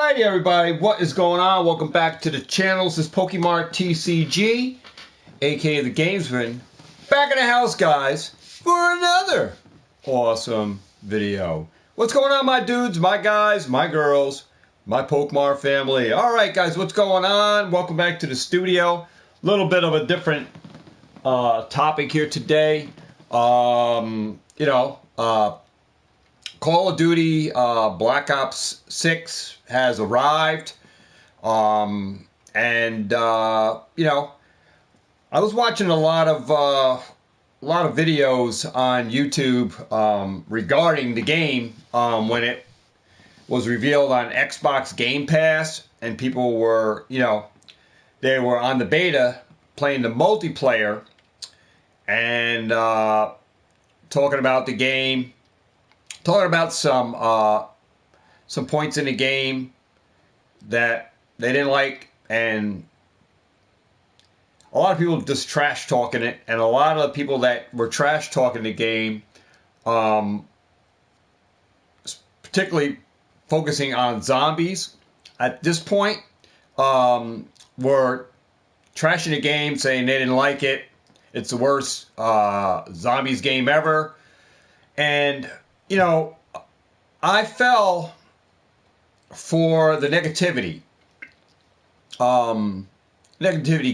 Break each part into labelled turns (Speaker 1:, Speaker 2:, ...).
Speaker 1: Alrighty everybody, what is going on? Welcome back to the channel. This is Pokemart TCG, aka the Gamesman, back in the house guys, for another awesome video. What's going on my dudes, my guys, my girls, my Pokemart family? Alright guys, what's going on? Welcome back to the studio. A little bit of a different topic here today. Call of Duty Black Ops 6 has arrived, I was watching a lot of videos on YouTube regarding the game when it was revealed on Xbox Game Pass, and people were, they were on the beta playing the multiplayer and talking about the game. Talking about some points in the game that they didn't like, and a lot of people just trash talking it, and a lot of the people that were trash talking the game, particularly focusing on zombies at this point, were trashing the game, saying they didn't like it. It's the worst zombies game ever. And I fell for the negativity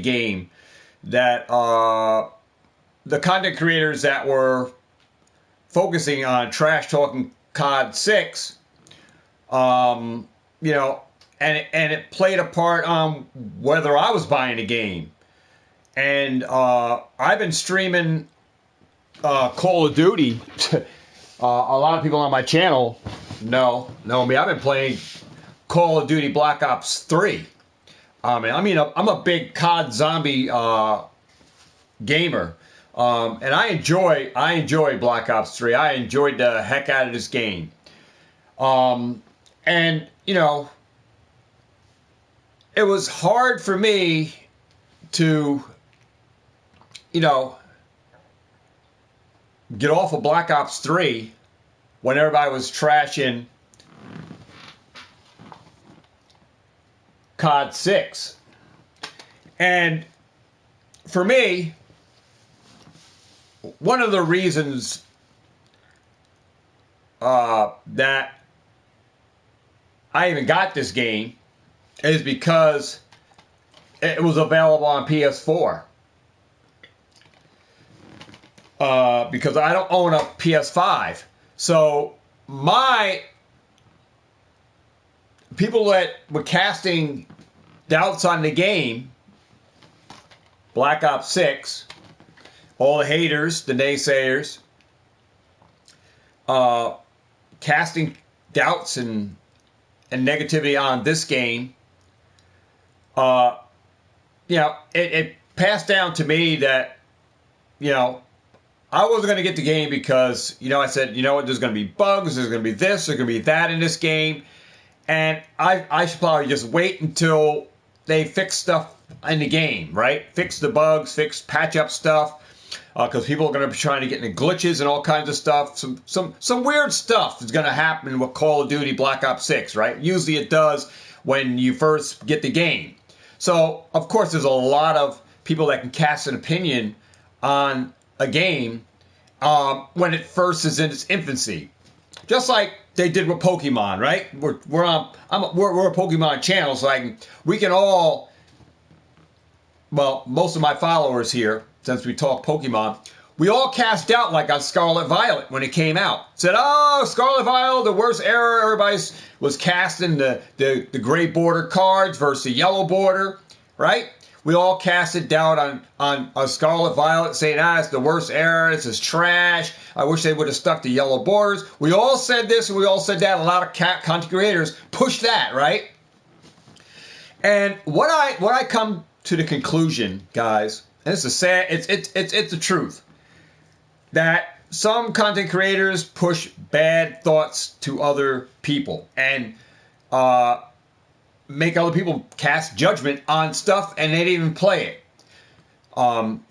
Speaker 1: game that the content creators that were focusing on trash talking COD 6, and it played a part on whether I was buying the game. And I've been streaming Call of Duty. A lot of people on my channel know me. I've been playing Call of Duty Black Ops 3. I'm a big COD zombie gamer, and I enjoy Black Ops 3. I enjoyed the heck out of this game, and it was hard for me to get off of Black Ops 3 when everybody was trashing COD 6. And for me, one of the reasons that I even got this game is because it was available on PS4. Because I don't own a PS5. So my people that were casting doubts on the game, Black Ops 6, all the haters, the naysayers, casting doubts and negativity on this game, it passed down to me that, I wasn't going to get the game because, I said, there's going to be bugs, there's going to be this, there's going to be that in this game. And I should probably just wait until they fix stuff in the game, right? Fix the bugs, patch up stuff. Because people are going to be trying to get into glitches and all kinds of stuff. Some weird stuff is going to happen with Call of Duty Black Ops 6, right? Usually it does when you first get the game. So, of course, there's a lot of people that can cast an opinion on a game when it first is in its infancy, just like they did with Pokemon, right? We're a Pokemon channel, so we can all, well, most of my followers here, since we talk Pokemon, we all cast doubt like on Scarlet Violet when it came out. Said, oh, Scarlet Violet, the worst error. Everybody was casting the gray border cards versus the yellow border, right? We all casted doubt on Scarlet Violet, saying, it's the worst error, this is trash, I wish they would have stuck to yellow borders. We all said this and we all said that. A lot of content creators pushed that, right? And what I come to the conclusion, guys, and it's the truth, that some content creators push bad thoughts to other people and make other people cast judgment on stuff, and they didn't even play it.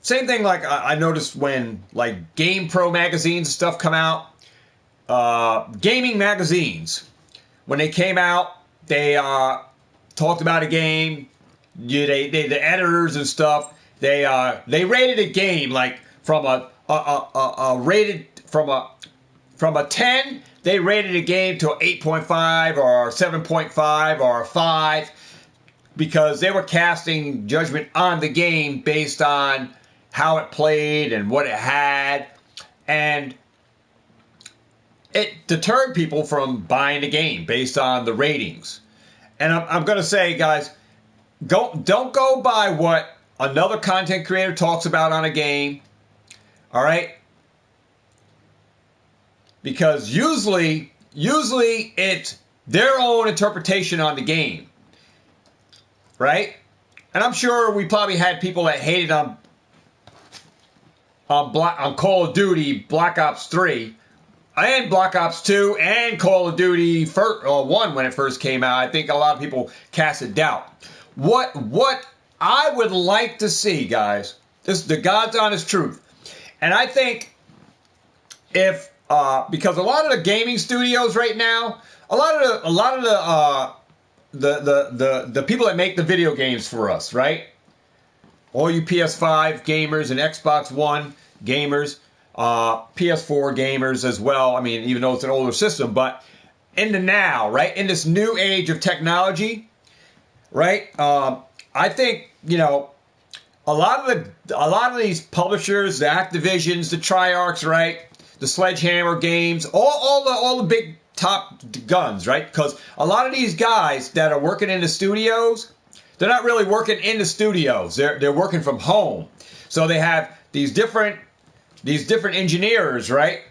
Speaker 1: Same thing like I noticed when like Game Pro magazines and stuff come out, gaming magazines, when they came out, they talked about a game. The editors and stuff. They rated a game like from a rated from a 10. They rated a game to 8.5 or 7.5 or a 5 because they were casting judgment on the game based on how it played and what it had, and it deterred people from buying the game based on the ratings. And I'm going to say, guys, don't go by what another content creator talks about on a game, all right? Because usually it's their own interpretation on the game, right? And I'm sure we probably had people that hated on Call of Duty Black Ops 3 and Black Ops 2 and Call of Duty 1 when it first came out. I think a lot of people casted doubt. What I would like to see, guys, this is the God's honest truth. And I think if because a lot of the gaming studios right now, a lot of the people that make the video games for us, right? All you PS5 gamers and Xbox One gamers, PS4 gamers as well. I mean, even though it's an older system, but in the now, right? In this new age of technology, right? I think, you know, a lot of these publishers, the Activisions, the Triarchs, right? The Sledgehammer games, all the big top guns, right? Because a lot of these guys that are working in the studios, they're not really working in the studios. They're working from home. So they have these different engineers, right?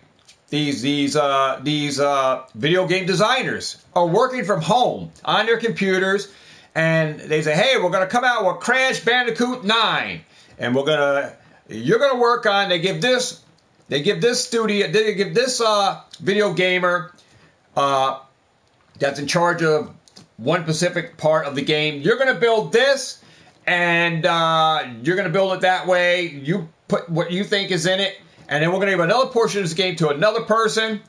Speaker 1: These video game designers are working from home on their computers, and they say, "Hey, we're going to come out with Crash Bandicoot 9, and you're going to work on." They give this video gamer that's in charge of one specific part of the game. You're going to build this, and you're going to build it that way. You put what you think is in it, and then we're going to give another portion of this game to another person,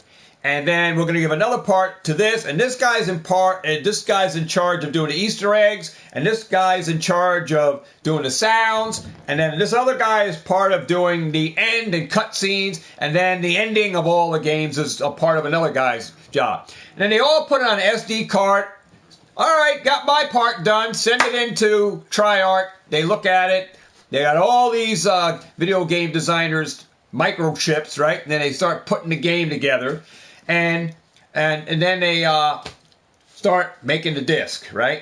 Speaker 1: and then we're going to give another part to this, and this guy's in charge of doing the Easter eggs, and this guy's in charge of doing the sounds, and then this other guy is part of doing the end and cutscenes, and then the ending of all the games is a part of another guy's job. And then they all put it on an SD card. All right, got my part done. Send it into Triarch. They look at it. They got all these video game designers microchips, right? And then they start putting the game together, and then they start making the disc, right?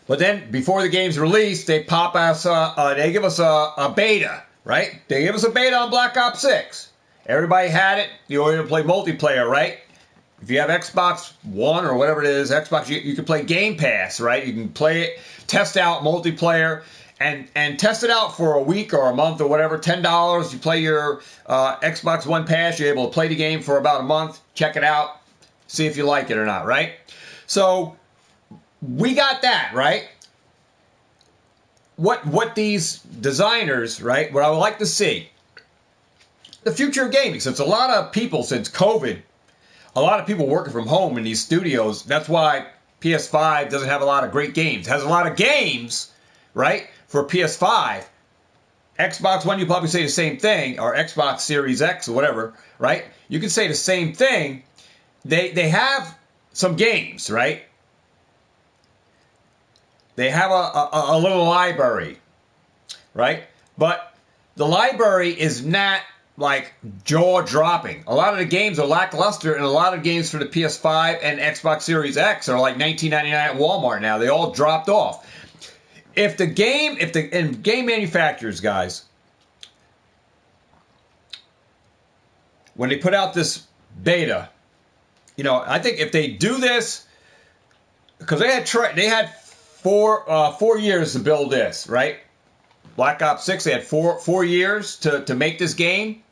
Speaker 1: But then before the game's released, they pop us, they give us a beta, right? They give us a beta on Black Ops 6. Everybody had it. You were able to play multiplayer, right? If you have Xbox One or whatever it is, Xbox, you can play Game Pass, right? You can play it, test out multiplayer, and test it out for a week or a month or whatever. $10. You play your Xbox One Pass. You're able to play the game for about a month. Check it out. See if you like it or not, right? So we got that, right? What these designers, right? What I would like to see, the future of gaming. Since a lot of people, since COVID, a lot of people working from home in these studios. That's why PS5 doesn't have a lot of great games. It has a lot of games, right, for PS5. Xbox One, you probably say the same thing, or Xbox Series X or whatever, right? You can say the same thing. They have some games, right? They have a little library, right? But the library is not like jaw-dropping. A lot of the games are lackluster, and a lot of games for the PS5 and Xbox Series X are like $19.99 at Walmart now. They all dropped off. And game manufacturers, guys, when they put out this beta, you know, I think if they do this, because they had 4 years to build this, right? Black Ops 6, they had four years to make this game.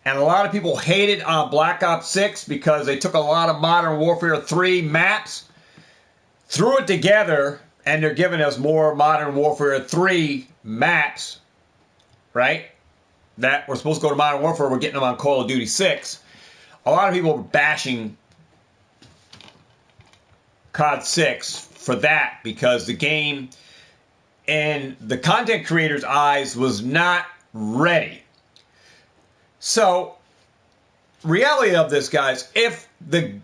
Speaker 1: And a lot of people hated on Black Ops 6 because they took a lot of Modern Warfare 3 maps, threw it together, and they're giving us more Modern Warfare 3 maps, right? That we're supposed to go to Modern Warfare, we're getting them on Call of Duty 6. A lot of people were bashing COD 6 for that, because the game in the content creator's eyes was not ready. So, reality of this, guys, if the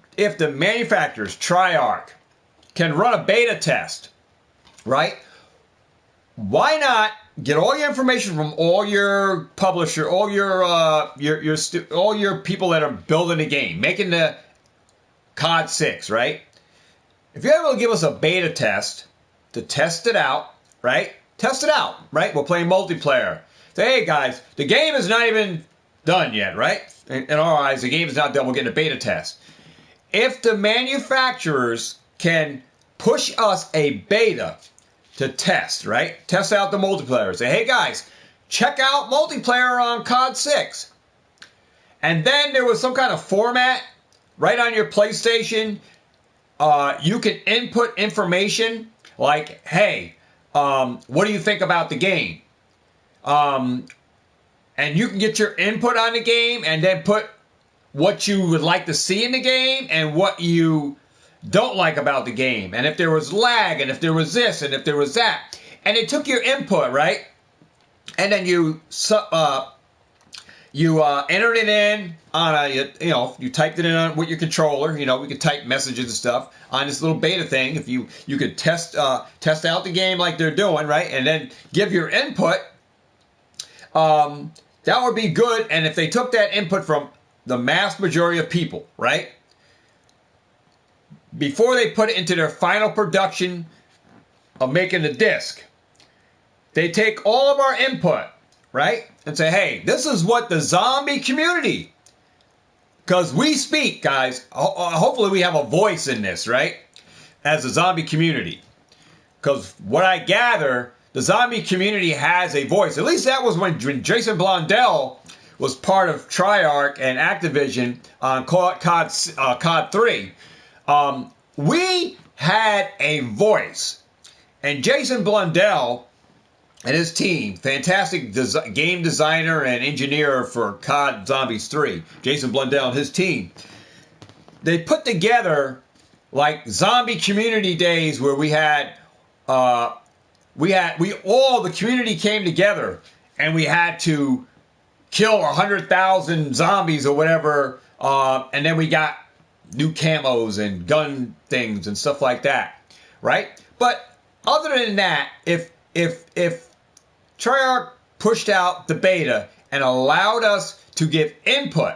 Speaker 1: manufacturers, Treyarch, can run a beta test, right? Why not get all your information from all your publisher, all your people that are building the game, making the COD 6, right? If you're able to give us a beta test to test it out, right? Test it out, right? We're playing multiplayer. Say, hey guys, the game is not even done yet, right? In our eyes, the game is not done. We're getting a beta test. If the manufacturers can push us a beta to test, right? Test out the multiplayer. Say, hey guys, check out multiplayer on COD 6. And then there was some kind of format right on your PlayStation. You can input information like, hey, what do you think about the game? And you can get your input on the game and then put what you would like to see in the game and what you don't like about the game. And if there was lag, and if there was this, and if there was that. And it took your input, right? And then you entered it in on you typed it in on with your controller. We could type messages and stuff on this little beta thing. If you could test out the game like they're doing, right? And then give your input. That would be good. And if they took that input from the mass majority of people, right? Before they put it into their final production of making the disc, they take all of our input, right? And say, hey, this is what the zombie community, because we speak, guys. Hopefully we have a voice in this, right? As a zombie community. Because what I gather, the zombie community has a voice. At least that was when Jason Blondell was part of Treyarch and Activision on COD 3. We had a voice. And Jason Blondell and his team, fantastic game designer and engineer for COD Zombies 3, Jason Blondell and his team, they put together like zombie community days where the community came together and we had to kill 100,000 zombies or whatever, and then we got new camos and gun things and stuff like that, right? But other than that, if Treyarch pushed out the beta and allowed us to give input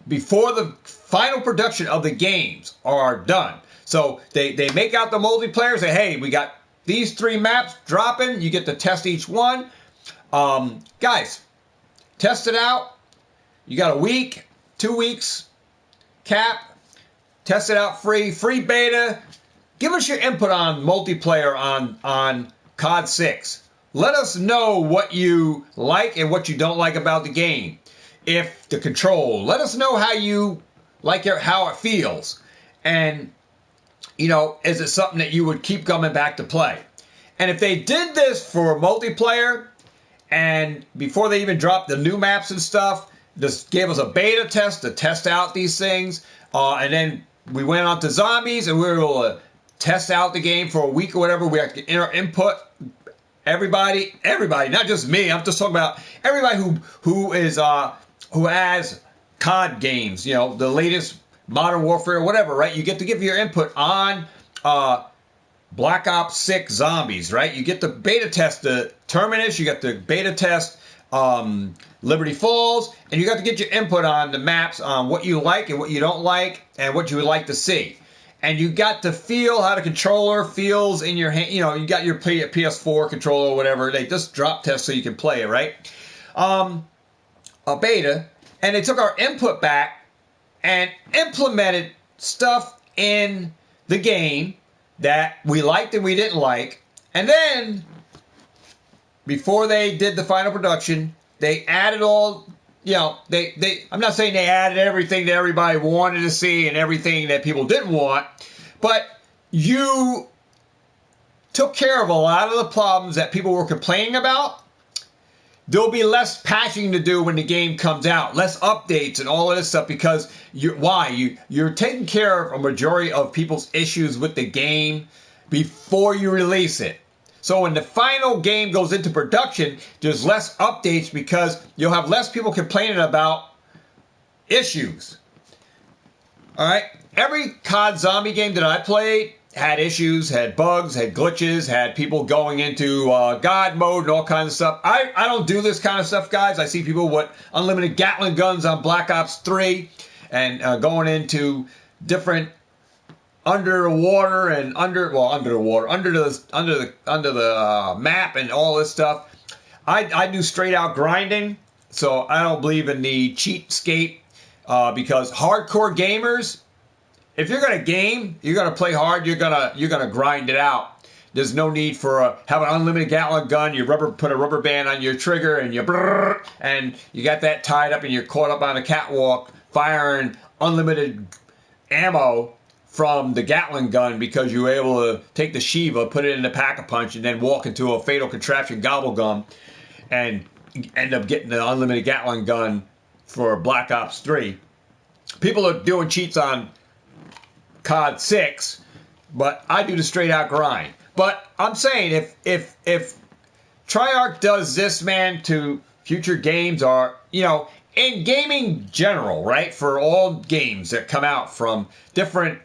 Speaker 1: before the final production of the games are done, so they make out the multiplayer, say, hey, we got these 3 maps dropping, you get to test each one. Guys, test it out. You got a week, 2 weeks, cap, test it out free beta. Give us your input on multiplayer on COD 6. Let us know what you like and what you don't like about the game. If the control, let us know how you like it, how it feels. And, is it something that you would keep coming back to play? And if they did this for multiplayer, and before they even dropped the new maps and stuff, just gave us a beta test to test out these things, and then we went on to zombies and we were able to test out the game for a week or whatever. We had to input everybody, not just me. I'm just talking about everybody who has COD games, the latest Modern Warfare, whatever, right? You get to give your input on Black Ops 6 Zombies, right? You get the beta test the Terminus, you got the beta test Liberty Falls, and you got to get your input on the maps on what you like and what you don't like and what you would like to see. And you got to feel how the controller feels in your hand. You got your PS4 controller or whatever. They just drop test so you can play it, right? A beta. And they took our input back and implemented stuff in the game that we liked and we didn't like. And then, before they did the final production, they added all, I'm not saying they added everything that everybody wanted to see and everything that people didn't want, but you took care of a lot of the problems that people were complaining about. there'll be less patching to do when the game comes out, less updates and all of this stuff because you're taking care of a majority of people's issues with the game before you release it. So when the final game goes into production, there's less updates because you'll have less people complaining about issues. All right? Every COD zombie game that I played had issues, had bugs, had glitches, had people going into God mode and all kinds of stuff. I don't do this kind of stuff, guys. I see people with unlimited Gatling guns on Black Ops 3 and going into different underwater and under the map and all this stuff. I do straight out grinding, so I don't believe in the cheapskate because hardcore gamers, if you're gonna game, you're gonna play hard. You're gonna grind it out. There's no need for have an unlimited Gatling gun. You put a rubber band on your trigger and and you got that tied up and you're caught up on a catwalk firing unlimited ammo from the Gatling gun because you were able to take the Shiva, put it in the Pack-a-Punch, and then walk into a fatal contraption gobble gum and end up getting the unlimited Gatling gun for Black Ops 3. People are doing cheats on COD 6, but I do the straight out grind. But I'm saying if Treyarch does this, man, to future games or, in gaming general, right, for all games that come out from different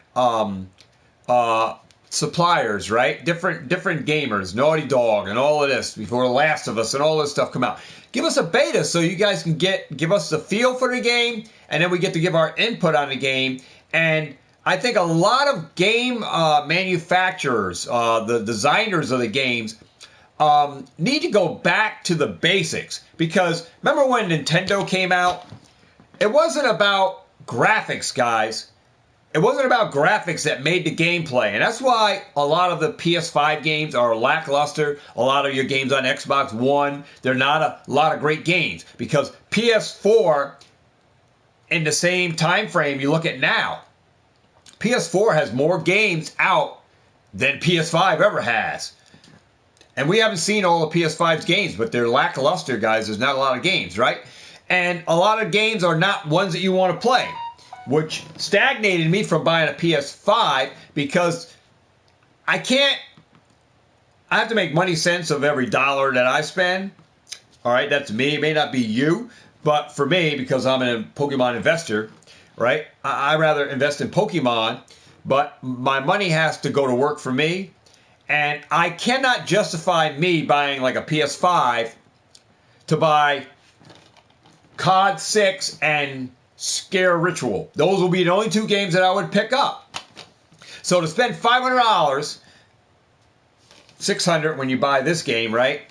Speaker 1: suppliers, right, different gamers, Naughty Dog and all of this, before The Last of Us and all this stuff come out. Give us a beta so you guys can give us the feel for the game, and then we get to give our input on the game. And I think a lot of game manufacturers, the designers of the games, need to go back to the basics. Because remember when Nintendo came out? It wasn't about graphics, guys. It wasn't about graphics that made the gameplay. And that's why a lot of the PS5 games are lackluster. A lot of your games on Xbox One, they're not a lot of great games. Because PS4, in the same time frame you look at now, PS4 has more games out than PS5 ever has. And we haven't seen all of PS5's games, but they're lackluster, guys. There's not a lot of games, right? And a lot of games are not ones that you want to play, which stagnated me from buying a PS5 because I have to make money sense of every dollar that I spend. All right, that's me. It may not be you, but for me, because I'm a Pokemon investor, right? I rather invest in Pokemon, but my money has to go to work for me. And I cannot justify me buying like a PS5 to buy COD 6 and Scare Ritual. Those will be the only two games that I would pick up. So to spend $500, $600 when you buy this game, right?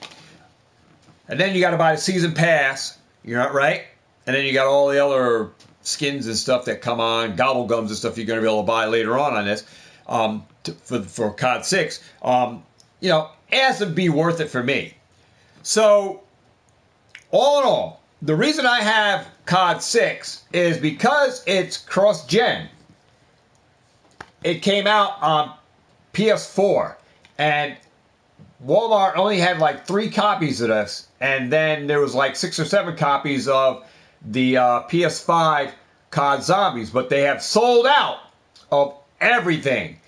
Speaker 1: And then you got to buy the season pass, you're not right? And then you got all the other skins and stuff that come on, gobble gums and stuff you're going to be able to buy later on this. For COD 6, it has to be worth it for me. So, all in all, the reason I have COD 6 is because it's cross-gen. It came out on PS4, and Walmart only had like 3 copies of this, and then there was like 6 or 7 copies of the PS5 COD Zombies, but they have sold out of everything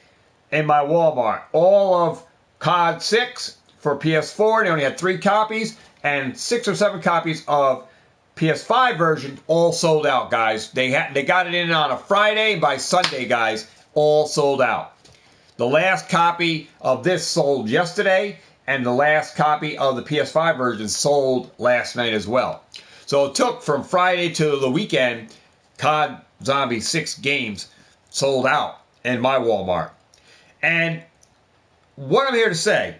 Speaker 1: in my Walmart. All of COD 6 for PS4, they only had 3 copies, and 6 or 7 copies of PS5 version, all sold out, guys. They got it in on a Friday. By Sunday, guys, all sold out. The last copy of this sold yesterday, and the last copy of the PS5 version sold last night as well. So it took from Friday to the weekend, COD Zombie 6 games sold out in my Walmart. And what I'm here to say,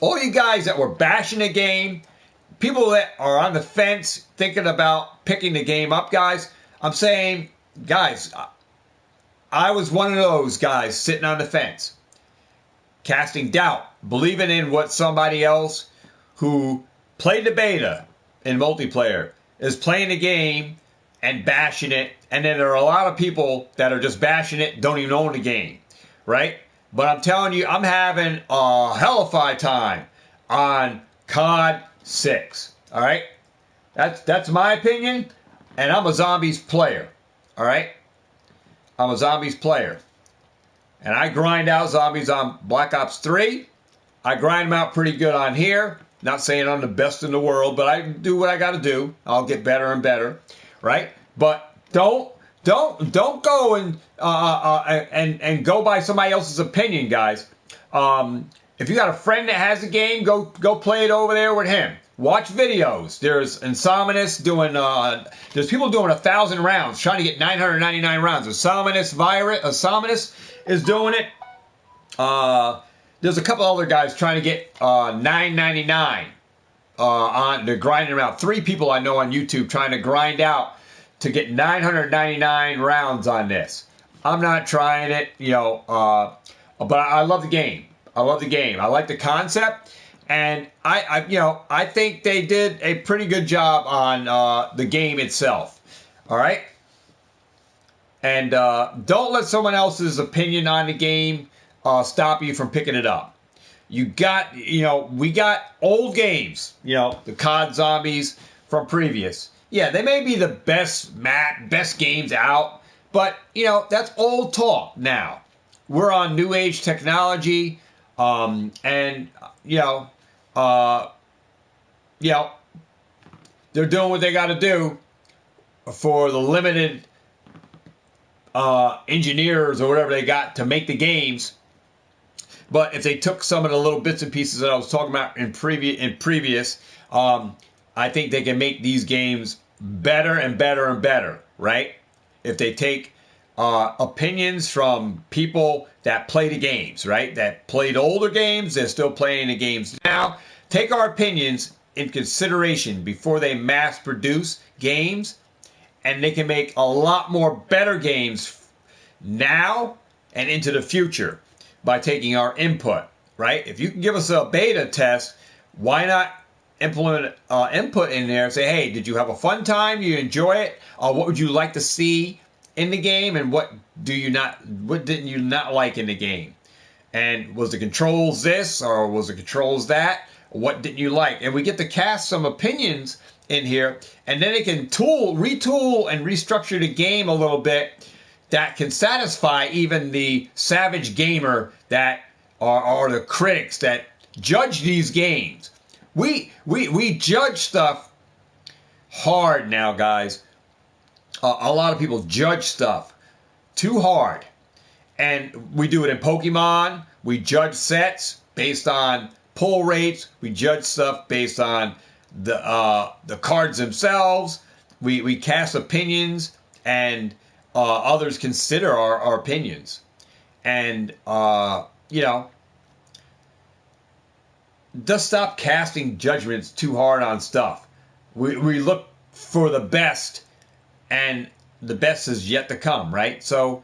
Speaker 1: all you guys that were bashing the game, people that are on the fence thinking about picking the game up, guys, I'm saying, guys, I was one of those guys sitting on the fence, casting doubt, believing in what somebody else who played the beta in multiplayer is playing the game and bashing it. And then there are a lot of people that are just bashing it, don't even own the game. Right? But I'm telling you, I'm having a hellified time on COD 6. All right, that's my opinion, and I'm a zombies player. All right, I'm a zombies player, and I grind out zombies on Black Ops 3. I grind them out pretty good on here. Not saying I'm the best in the world, but I do what I got to do. I'll get better and better, right? But don't go and go by somebody else's opinion, guys. If you got a friend that has a game, go play it over there with him. Watch videos. There's Insomnius doing. There's people doing 1,000 rounds, trying to get 999 rounds. Insomnius is doing it. There's a couple other guys trying to get 999 on. They're grinding out. 3 people I know on YouTube trying to grind out to get 999 rounds on this. I'm not trying it, but I love the game. I love the game. I like the concept, and I think they did a pretty good job on the game itself. All right, and don't let someone else's opinion on the game stop you from picking it up. We got old games, the COD zombies from previous. Yeah, they may be the best games out, but that's old talk now. We're on new age technology, and they're doing what they got to do for the limited engineers or whatever they got to make the games. But if they took some of the little bits and pieces that I was talking about in previous, I think they can make these games better and better and better, right? If they take opinions from people that play the games, right? That played older games, they're still playing the games now. Take our opinions in consideration before they mass produce games, and they can make a lot more better games now and into the future by taking our input, right? If you can give us a beta test, why not implement input in there and say, hey, did you have a fun time? You enjoy it? What would you like to see in the game? And what didn't you not like in the game? And was the controls this or was the controls that? What didn't you like? And we get to cast some opinions in here, and then it can retool and restructure the game a little bit that can satisfy even the savage gamer that are the critics that judge these games. We judge stuff hard now, guys. A lot of people judge stuff too hard. And we do it in Pokemon. We judge sets based on pull rates. We judge stuff based on the cards themselves. We cast opinions, and others consider our opinions. And, just stop casting judgments too hard on stuff. We look for the best, and the best is yet to come, right? So,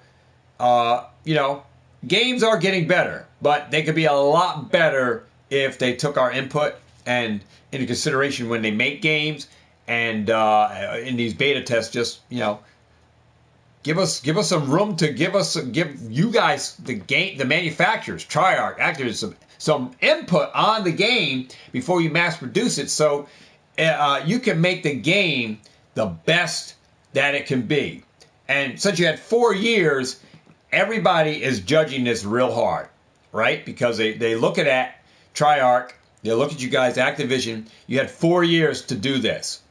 Speaker 1: games are getting better, but they could be a lot better if they took our input and into consideration when they make games, and in these beta tests, just give us some room to give you guys the manufacturers, Treyarch, Activision, some input on the game before you mass produce it, so you can make the game the best that it can be. And since you had 4 years, everybody is judging this real hard, right? Because they look at Treyarch, they look at you guys, Activision. You had 4 years to do this.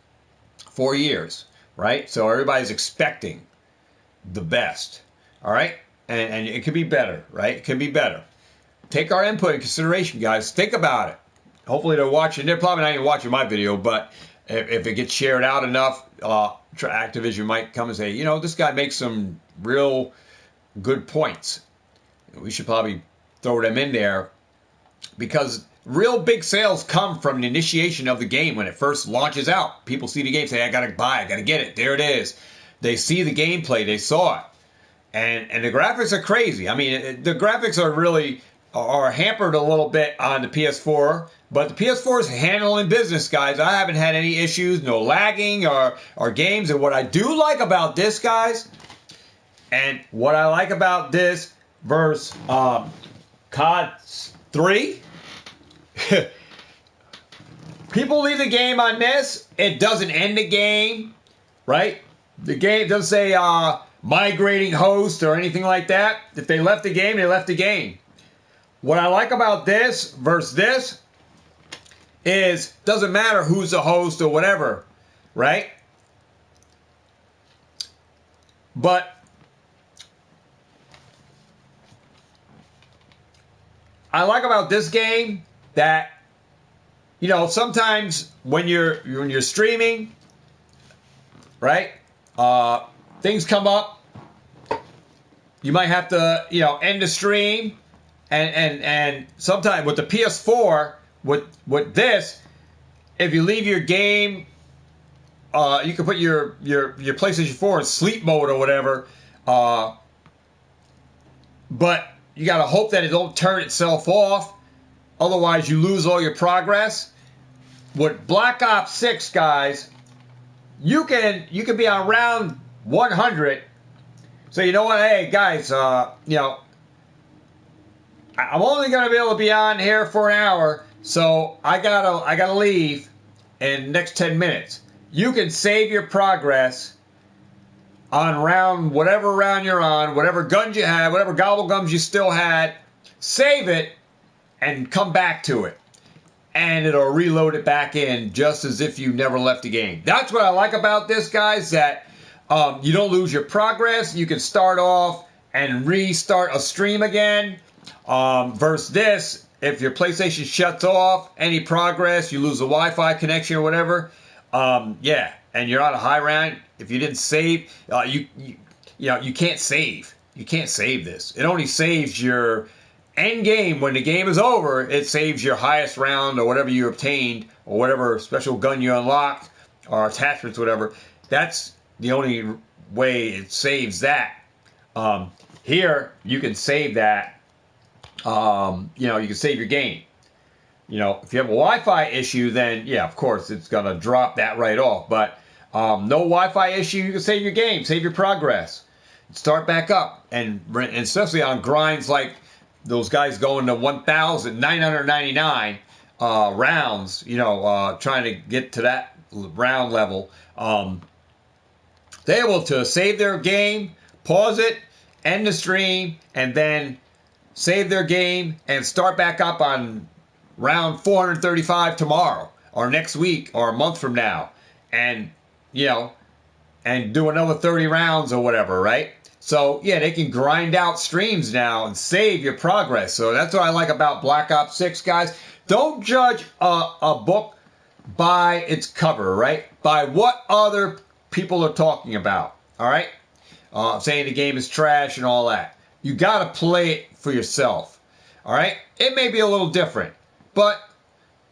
Speaker 1: 4 years, right? So everybody's expecting the best, all right? And it could be better, right? It can be better. Take our input in consideration, guys. Think about it. Hopefully they're watching. They're probably not even watching my video, but if it gets shared out enough, Activision might come and say, this guy makes some real good points. We should probably throw them in there, because real big sales come from the initiation of the game when it first launches out. People see the game, say, I got to buy it, I got to get it. There it is. They see the gameplay, they saw it. And the graphics are crazy. I mean, the graphics are hampered a little bit on the PS4, but the PS4 is handling business, guys. I haven't had any issues, no lagging or games. And what I do like about this, guys, and what I like about this versus COD 3, People leave the game on this. It doesn't end the game, right? The game doesn't say migrating host or anything like that. If they left the game, they left the game. What I like about this versus this is doesn't matter who's the host or whatever, right? But I like about this game that, you know, sometimes when you're streaming, right? Things come up. You might have to, you know, end the stream, and sometimes with the PS4, with this, if you leave your game, you can put your PlayStation 4 in sleep mode or whatever. But you got to hope that it don't turn itself off. Otherwise, you lose all your progress. With Black Ops 6, guys, you can be on round 100. So you know what? Hey, guys, you know, I'm only going to be able to be on here for an hour, so I gotta leave in the next 10 minutes. You can save your progress on whatever round you're on, whatever guns you had, whatever gobble gums you still had, save it and come back to it. And it'll reload it back in just as if you never left the game. That's what I like about this, guys, that you don't lose your progress. You can start off and restart a stream again. Versus this, if your PlayStation shuts off any progress, you lose the Wi-Fi connection or whatever, yeah, and you're on a high round, if you didn't save, you know, you can't save. You can't save this. It only saves your end game. When the game is over, it saves your highest round or whatever you obtained or whatever special gun you unlocked or attachments, whatever. That's the only way it saves that. Here, you can save that. You know, you can save your game. You know, if you have a Wi-Fi issue, then yeah, of course, it's going to drop that right off. But no Wi-Fi issue, you can save your game, save your progress, start back up. And especially on grinds like those guys going to 1,999 rounds, you know, trying to get to that round level, they're able to save their game, pause it, end the stream, and then save their game and start back up on round 435 tomorrow or next week or a month from now, and you know, and do another 30 rounds or whatever, right? So yeah, they can grind out streams now and save your progress. So that's what I like about Black Ops 6, guys. Don't judge a book by its cover, right? By what other people are talking about, all right? Saying the game is trash and all that. You got to play it for yourself, all right? It may be a little different, but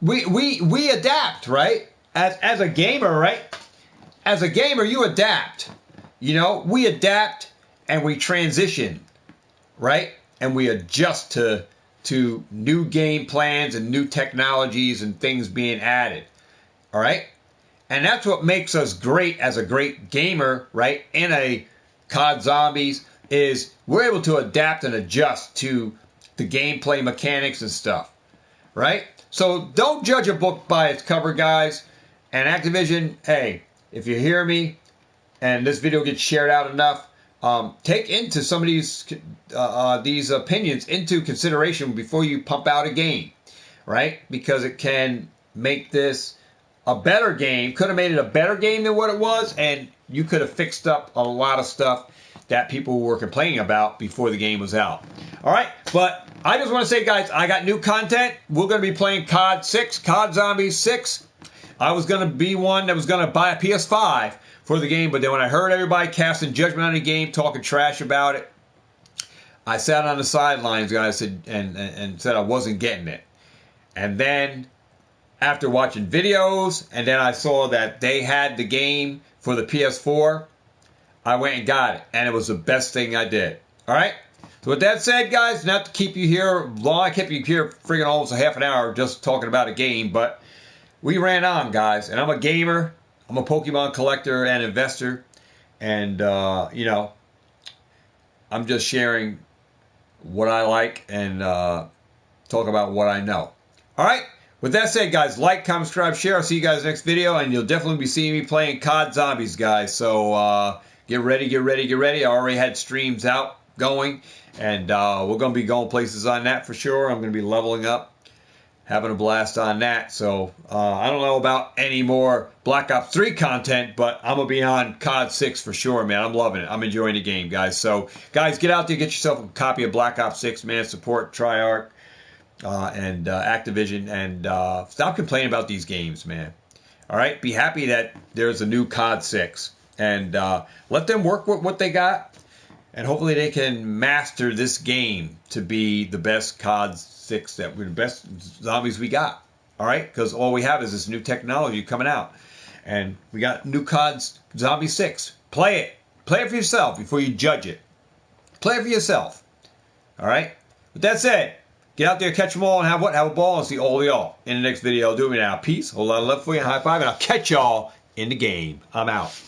Speaker 1: we adapt, right? As a gamer, right? As a gamer, you adapt. You know, we adapt and we transition, right? And we adjust to new game plans and new technologies and things being added, all right? And that's what makes us great as a great gamer, right? In a COD Zombies, is we're able to adapt and adjust to the gameplay mechanics and stuff, right? So don't judge a book by its cover, guys. And Activision, hey, if you hear me and this video gets shared out enough, take into some of these opinions into consideration before you pump out a game, right? Because it can make this a better game. Could have made it a better game than what it was, and you could have fixed up a lot of stuff that people were complaining about before the game was out. All right, but I just want to say, guys, I got new content. We're going to be playing COD 6, COD Zombies 6. I was going to be one that was going to buy a PS5 for the game, but then when I heard everybody casting judgment on the game, talking trash about it, I sat on the sidelines, guys, and said I wasn't getting it. And then after watching videos, and then I saw that they had the game for the PS4, I went and got it, and it was the best thing I did. All right? So with that said, guys, not to keep you here long, I kept you here friggin' almost a half an hour just talking about a game, but we ran on, guys, and I'm a gamer. I'm a Pokemon collector and investor, and, you know, I'm just sharing what I like and talk about what I know. All right? With that said, guys, like, comment, subscribe, share. I'll see you guys next video, and you'll definitely be seeing me playing COD Zombies, guys. So get ready, get ready, get ready. I already had streams out going, and we're going to be going places on that for sure. I'm going to be leveling up, having a blast on that. So I don't know about any more Black Ops 3 content, but I'm going to be on COD 6 for sure, man. I'm loving it. I'm enjoying the game, guys. So, guys, get out there, get yourself a copy of Black Ops 6, man. Support Treyarch and Activision, and stop complaining about these games, man. All right? Be happy that there's a new COD 6, and let them work with what they got, and hopefully they can master this game to be the best COD 6, that we're the best zombies we got. All right? Because all we have is this new technology coming out, and we got new COD Zombie 6. Play it. Play it for yourself before you judge it. Play it for yourself. All right? With that said, get out there, catch them all, and have what? Have a ball, and see all of y'all in the next video. Do it now. Peace. Whole lot of love for you, and high five, and I'll catch y'all in the game. I'm out.